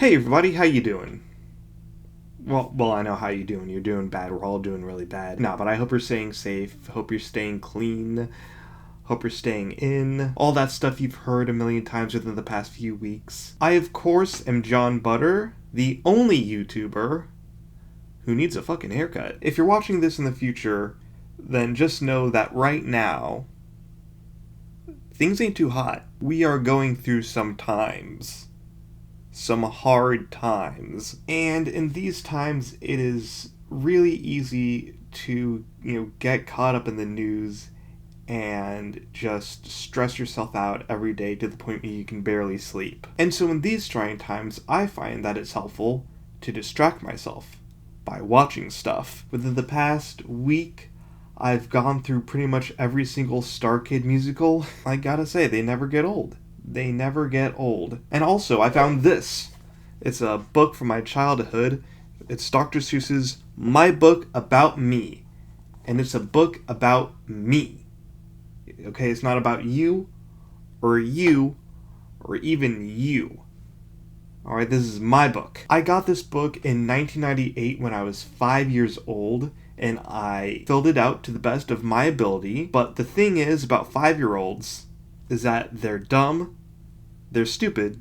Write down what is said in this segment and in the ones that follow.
Hey everybody, how you doing? Well, I know how you doing. You're doing bad. We're all doing really bad. No, but I hope you're staying safe. Hope you're staying clean. Hope you're staying in. All that stuff you've heard a million times within the past few weeks. I, of course, am John Butter, the only YouTuber who needs a fucking haircut. If you're watching this in the future, then just know that right now, things ain't too hot. We are going through some times. Some hard times. And in these times, it is really easy to, get caught up in the news and just stress yourself out every day to the point where you can barely sleep. And so in these trying times, I find that it's helpful to distract myself by watching stuff. Within the past week, I've gone through pretty much every single Star Kid musical. I gotta say, they never get old. They never get old. And also, I found this. It's a book from my childhood. It's Dr. Seuss's My Book About Me. And it's a book about me. Okay, it's not about you, or even you. Alright, this is my book. I got this book in 1998 when I was 5 years old, and I filled it out to the best of my ability. But the thing is about 5-year-olds is that they're dumb, they're stupid,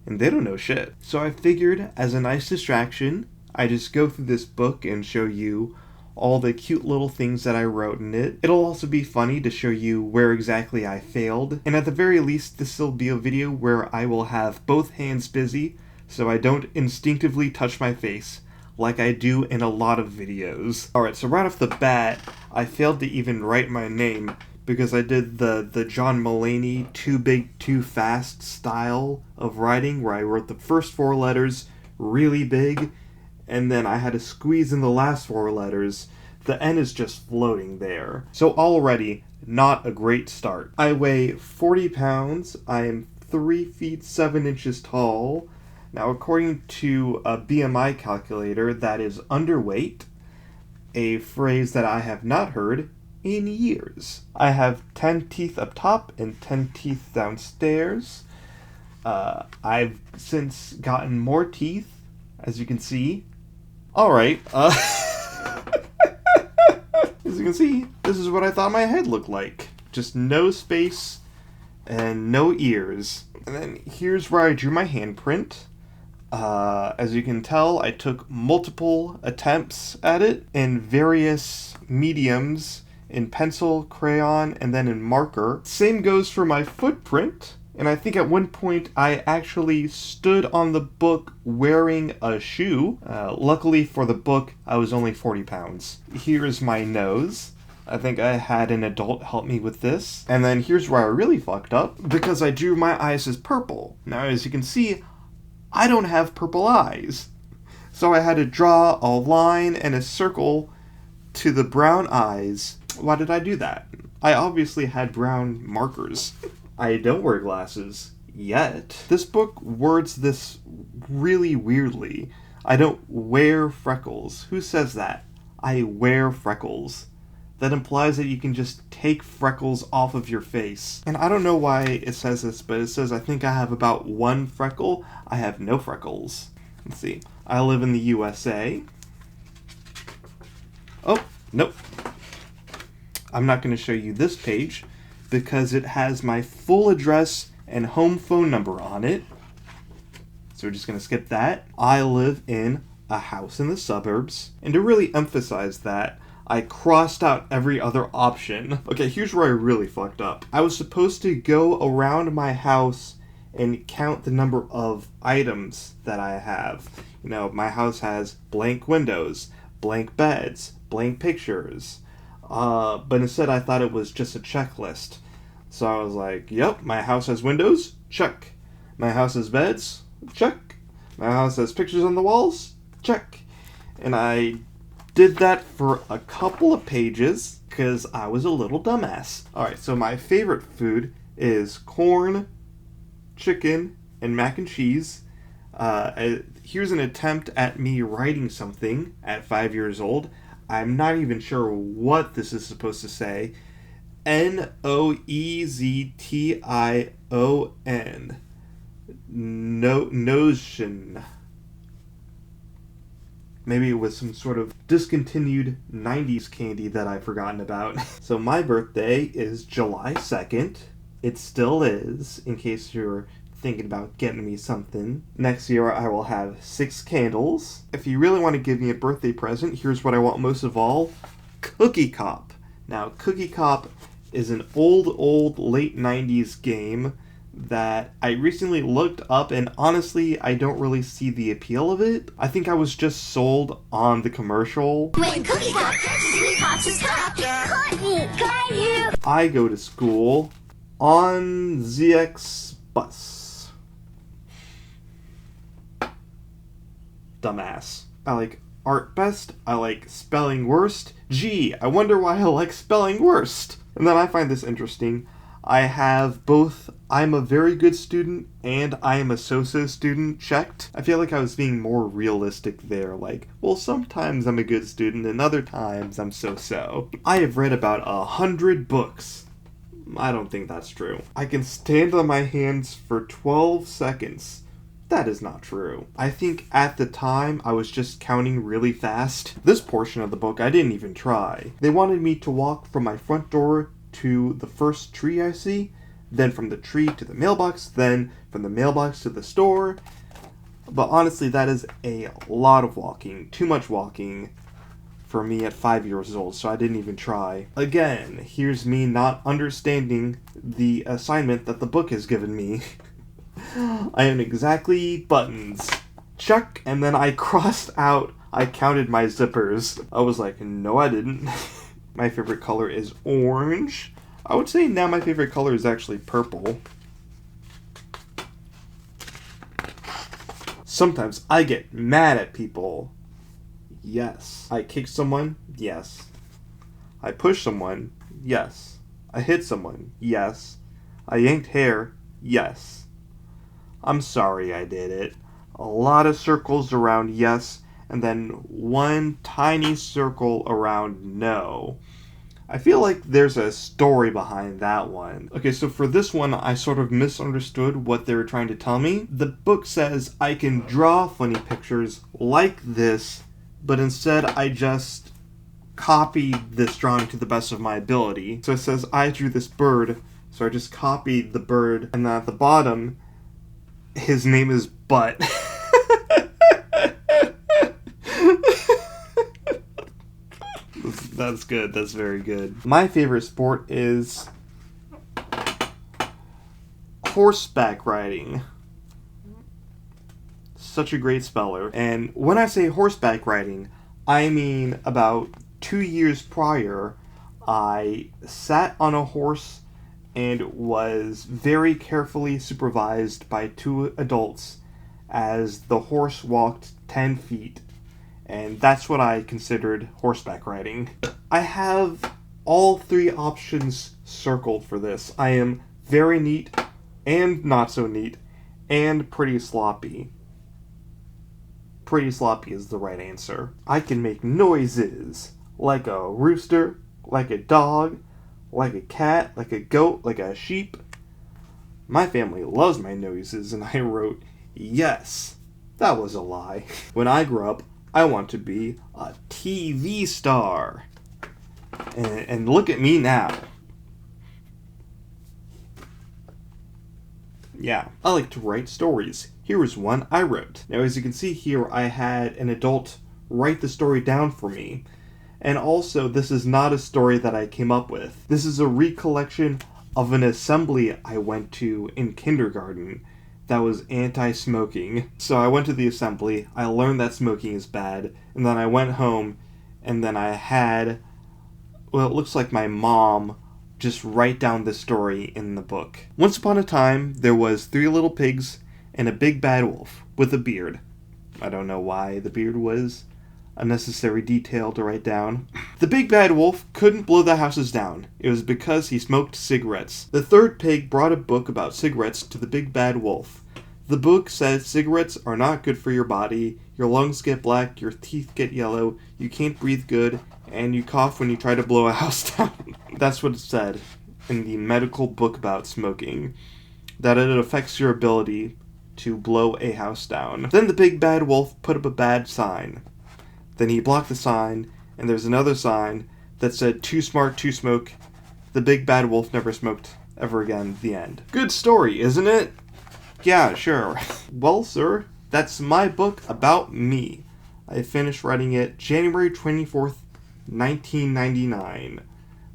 and they don't know shit. So I figured, as a nice distraction, I just go through this book and show you all the cute little things that I wrote in it. It'll also be funny to show you where exactly I failed, and at the very least, this will be a video where I will have both hands busy, so I don't instinctively touch my face, like I do in a lot of videos. Alright, so right off the bat, I failed to even write my name, because I did the John Mulaney too big, too fast style of writing, where I wrote the first 4 letters really big, and then I had to squeeze in the last 4 letters. The N is just floating there. So already, not a great start. I weigh 40 pounds, I am 3 feet 7 inches tall. Now, according to a BMI calculator, that is underweight, a phrase that I have not heard in years. I have 10 teeth up top and 10 teeth downstairs. I've since gotten more teeth, as you can see. Alright, as you can see, this is what I thought my head looked like. Just no space and no ears. And then here's where I drew my handprint. As you can tell, I took multiple attempts at it in various mediums, in pencil, crayon, and then in marker. Same goes for my footprint, and I think at one point I actually stood on the book wearing a shoe. Luckily for the book, I was only 40 pounds. Here's my nose. I think I had an adult help me with this. And then here's where I really fucked up, because I drew my eyes as purple. Now, as you can see, I don't have purple eyes. So I had to draw a line and a circle to the brown eyes. Why did I do that? I obviously had brown markers. I don't wear glasses yet. This book words this really weirdly. I don't wear freckles. Who says that? I wear freckles. That implies that you can just take freckles off of your face. And I don't know why it says this, but it says I think I have about 1 freckle. I have no freckles. Let's see. I live in the USA. Oh, nope. I'm not going to show you this page because it has my full address and home phone number on it. So we're just going to skip that. I live in a house in the suburbs. And to really emphasize that, I crossed out every other option. Okay, here's where I really fucked up. I was supposed to go around my house and count the number of items that I have. My house has blank windows, blank beds, blank pictures. But instead I thought it was just a checklist. So I was like, yep, my house has windows, check. My house has beds, check. My house has pictures on the walls, check. And I did that for a couple of pages because I was a little dumbass. Alright, so my favorite food is corn, chicken, and mac and cheese. Here's an attempt at me writing something at 5 years old. I'm not even sure what this is supposed to say. Noeztion. notion. Maybe it was some sort of discontinued 90s candy that I've forgotten about. So my birthday is July 2nd. It still is, in case you're thinking about getting me something. Next year I will have 6 candles. If you really want to give me a birthday present, here's what I want most of all. Cookie Cop. Now, Cookie Cop is an old late 90s game that I recently looked up, and honestly, I don't really see the appeal of it. I think I was just sold on the commercial. When Cookie Cop catches me, pops his top. Cookie, Caillou. I go to school on ZX bus. Dumbass. I like art best. I like spelling worst. Gee, I wonder why I like spelling worst. And then I find this interesting. I have both I'm a very good student and I am a so-so student checked. I feel like I was being more realistic there. Like, well, sometimes I'm a good student and other times I'm so-so. I have read about 100 books. I don't think that's true. I can stand on my hands for 12 seconds. That is not true. I think at the time I was just counting really fast. This portion of the book I didn't even try. They wanted me to walk from my front door to the first tree I see, then from the tree to the mailbox, then from the mailbox to the store. But honestly, that is a lot of walking. Too much walking for me at 5 years old, so I didn't even try. Again, here's me not understanding the assignment that the book has given me. I am exactly buttons. Check, and then I crossed out, I counted my zippers. I was like, no I didn't. My favorite color is orange. I would say now my favorite color is actually purple. Sometimes I get mad at people. Yes. I kick someone. Yes. I push someone. Yes. I hit someone. Yes. I yanked hair. Yes. I'm sorry I did it. A lot of circles around yes, and then one tiny circle around no. I feel like there's a story behind that one. Okay, so for this one, I sort of misunderstood what they were trying to tell me. The book says I can draw funny pictures like this, but instead I just copied this drawing to the best of my ability. So it says I drew this bird, so I just copied the bird, and then at the bottom, his name is Butt. That's good. That's very good. My favorite sport is horseback riding. Such a great speller. And when I say horseback riding, I mean about 2 years prior, I sat on a horse and was very carefully supervised by 2 adults as the horse walked 10 feet. And that's what I considered horseback riding. I have all 3 options circled for this. I am very neat, and not so neat, and pretty sloppy. Pretty sloppy is the right answer. I can make noises like a rooster, like a dog, like a cat, like a goat, like a sheep. My family loves my noises, and I wrote, yes. That was a lie. When I grow up, I want to be a TV star. And look at me now. Yeah, I like to write stories. Here is one I wrote. Now, as you can see here, I had an adult write the story down for me. And also, this is not a story that I came up with. This is a recollection of an assembly I went to in kindergarten that was anti-smoking. So I went to the assembly, I learned that smoking is bad, and then I went home, and then I had, well, it looks like my mom just write down the story in the book. Once upon a time, there was 3 little pigs and a big bad wolf with a beard. I don't know why the beard was a necessary detail to write down. The big bad wolf couldn't blow the houses down. It was because he smoked cigarettes. The 3rd pig brought a book about cigarettes to the big bad wolf. The book said cigarettes are not good for your body, your lungs get black, your teeth get yellow, you can't breathe good, and you cough when you try to blow a house down. That's what it said in the medical book about smoking. That it affects your ability to blow a house down. Then the big bad wolf put up a bad sign. Then he blocked the sign, and there's another sign that said, "Too smart to smoke. The big bad wolf never smoked ever again." The end. Good story, isn't it? Yeah, sure. Well, sir, that's my book about me. I finished writing it January 24th, 1999.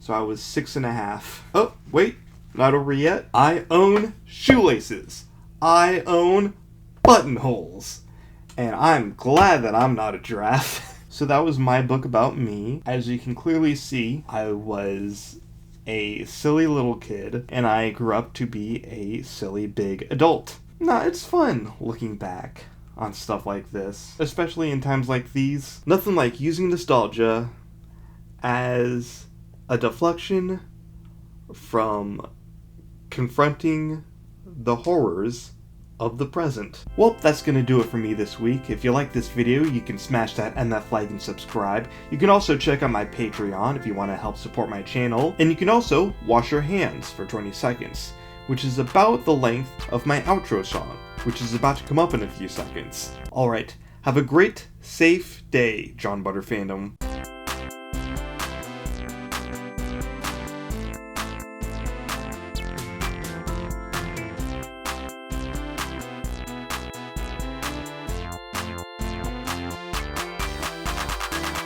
So I was 6.5. Oh, wait, not over yet. I own shoelaces. I own buttonholes. And I'm glad that I'm not a giraffe. So that was my book about me. As you can clearly see, I was a silly little kid, and I grew up to be a silly big adult. Nah, it's fun looking back on stuff like this, especially in times like these. Nothing like using nostalgia as a deflection from confronting the horrors of the present. Well, that's gonna do it for me this week. If you like this video, you can smash that MF like and subscribe. You can also check out my Patreon if you want to help support my channel, and you can also wash your hands for 20 seconds, which is about the length of my outro song, which is about to come up in a few seconds. Alright, have a great, safe day, John Butter fandom.